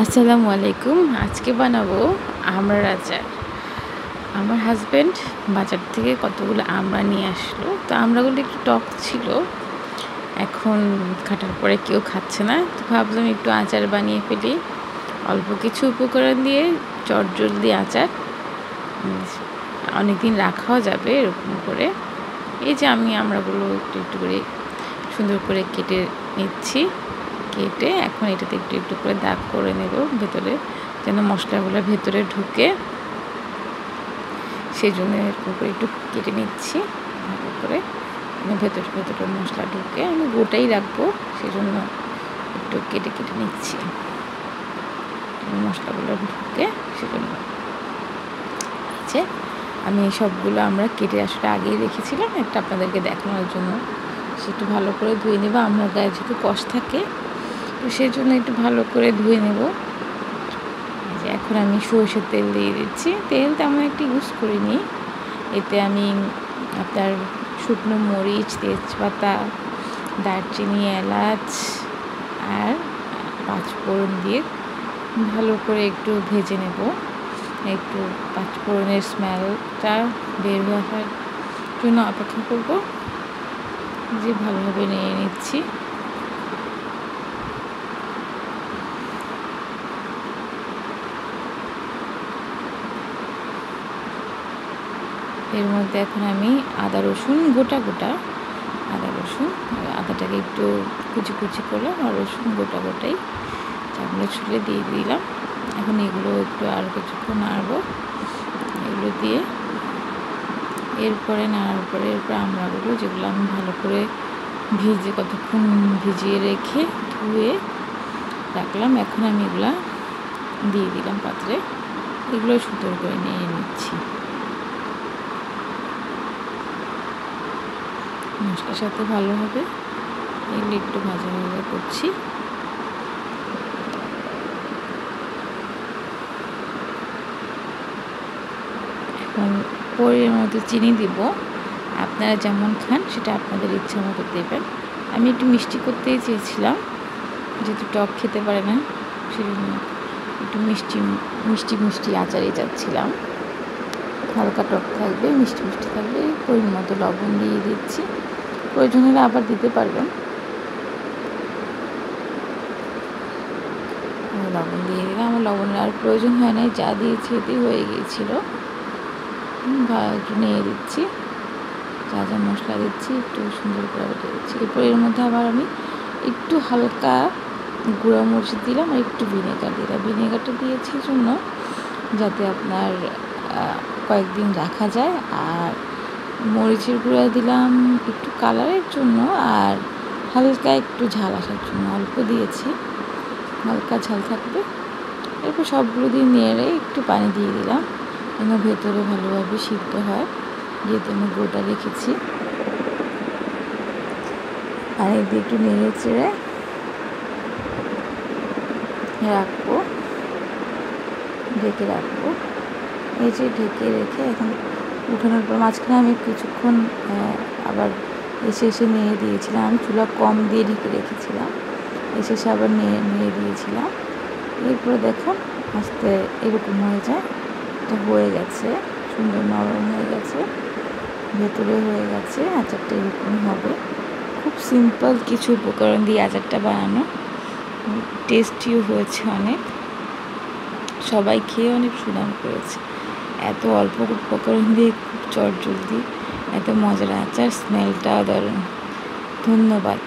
আসসালামু আলাইকুম। আজকে বানাবো আমড়ার আচার। আমার হাজব্যান্ড বাজার থেকে কতগুলো আমড়া নিয়ে আসলো। তো আমড়াগুলো একটু টক ছিল, এখন কাটার পরে কেউ খাচ্ছে না, তো ভাবলাম একটু আচার বানিয়ে ফেলি। অল্প কিছু উপকরণ দিয়ে চটজলদি আচার, অনেকদিন রাখাও যাবে এরকম করে। এই যে আমি আমড়াগুলো একটু একটু করে সুন্দর করে কেটে নিচ্ছি। কেটে এখন এটাতে একটু একটু করে দাগ করে নেব ভেতরে, যেন মশলাগুলো ভেতরে ঢুকে। সেই জন্য এরকম করে একটু কেটে নিচ্ছি ভালো করে, ভেতরে ভেতরে মশলা ঢুকে। আমি গোটাই রাখবো, সেই জন্য একটু কেটে কেটে নিচ্ছি মশলাগুলো ঢুকে। সেজন্য আছে আমি সবগুলো আমরা কেটে আসলে আগেই রেখেছিলাম একটা আপনাদেরকে দেখানোর জন্য। সেটা ভালো করে ধুয়ে নেব, আমরা গায়ে যেহেতু কষ থাকে, তো সেই জন্য একটু ভালো করে ধুয়ে নেব। এখন আমি সরষের তেল দিয়ে দিচ্ছি। তেল তেমন একটু ইউজ করিনি, এতে আমি আপনার শুকনো মরিচ, তেজপাতা, দারচিনি, এলাচ আর পাঁচফোড়ন দিয়ে ভালো করে একটু ভেজে নেব। একটু পাঁচফোড়নের স্মেলটা বের হয়ে আসার জন্য অপেক্ষা করব। যে ভালোভাবে নিয়ে নিচ্ছি। এর মধ্যে এখন আমি আদা রসুন গোটা আদাটাকে একটু কুচি কুচি করে, আর রসুন গোটা গোটাই চামড়া ছুলে দিয়ে দিলাম। এখন এগুলো একটু আরও কিছুক্ষণ নাড়বো এগুলো দিয়ে। এরপরে নাড়ার পরে এরপর আমড়াগুলো, যেগুলো আমি ভালো করে কতক্ষণ ভিজিয়ে রেখে ধুয়ে রাখলাম, এখন আমি এগুলা দিয়ে দিলাম পাত্রে। এগুলো সুন্দর করে নিয়ে নিচ্ছি, মশলার সাথে ভালোভাবে এগুলো একটু ভাজা ভাজা করছি। এখন পরের মধ্যে চিনি দিব, আপনারা যেমন খান সেটা আপনাদের ইচ্ছা মতো দেবেন। আমি একটু মিষ্টি করতেই চেয়েছিলাম, যেহেতু টক খেতে পারে না, সেজন্য একটু মিষ্টি মিষ্টি আচারে যাচ্ছিলাম। হালকা টক থাকবে, মিষ্টি মিষ্টি থাকবে। পরিমাণ মতো লবণ দিয়ে দিচ্ছি, প্রয়োজন হলে আবার দিতে পারবেন। লবণ দিয়ে দিলাম, আমার লবণের আর প্রয়োজন হয় নাই, যা দিয়েছি এতেই হয়ে গিয়েছিল। একটু নিয়ে দিচ্ছি, যা যা মশলা দিচ্ছি একটু সুন্দর করে বেটে দিচ্ছি। এরপর এর মধ্যে আবার আমি একটু হালকা গুঁড়া মরিচ দিলাম আর একটু ভিনেগার দিলাম। ভিনেগারটা দিয়েছি জন্য যাতে আপনার কয়েকদিন রাখা যায়, আর মরিচের গুঁড়া দিলাম একটু কালারের জন্য, আর হালকা একটু ঝাল আসার জন্য অল্প দিয়েছি, হালকা ঝাল থাকবে। এরপর সবগুলো দিয়ে নেড়ে একটু পানি দিয়ে দিলাম, যেন ভেতরে ভালোভাবে সিদ্ধ হয়, যেহেতু আমি গোটা রেখেছি। আর এই দিয়ে একটু নেড়ে চেড়ে রাখবো, ঢেকে রাখবো। এই যে ঢেকে রেখে এখন উঠানোর পর মাঝখানে আমি কিছুক্ষণ আবার এসে নেড়ে দিয়েছিলাম। আমি চুলা কম দিয়ে ঢেকে রেখেছিলাম, এসে আবার নিয়ে দিয়েছিলাম। এরপরে দেখুন আস্তে এরকম হয়ে যায়, এটা হয়ে গেছে, সুন্দর নরম হয়ে গেছে, ভেতরে হয়ে গেছে। আচারটা এরকম হবে। খুব সিম্পল কিছু উপকরণ দিয়ে আচারটা বানানো, টেস্টিও হয়েছে অনেক, সবাই খেয়ে অনেক সুনাম করেছে। এত অল্প উপকরণ দিয়ে খুব চটজলদি এত মজার আচার, স্মেলটাও দারুণ। ধন্যবাদ।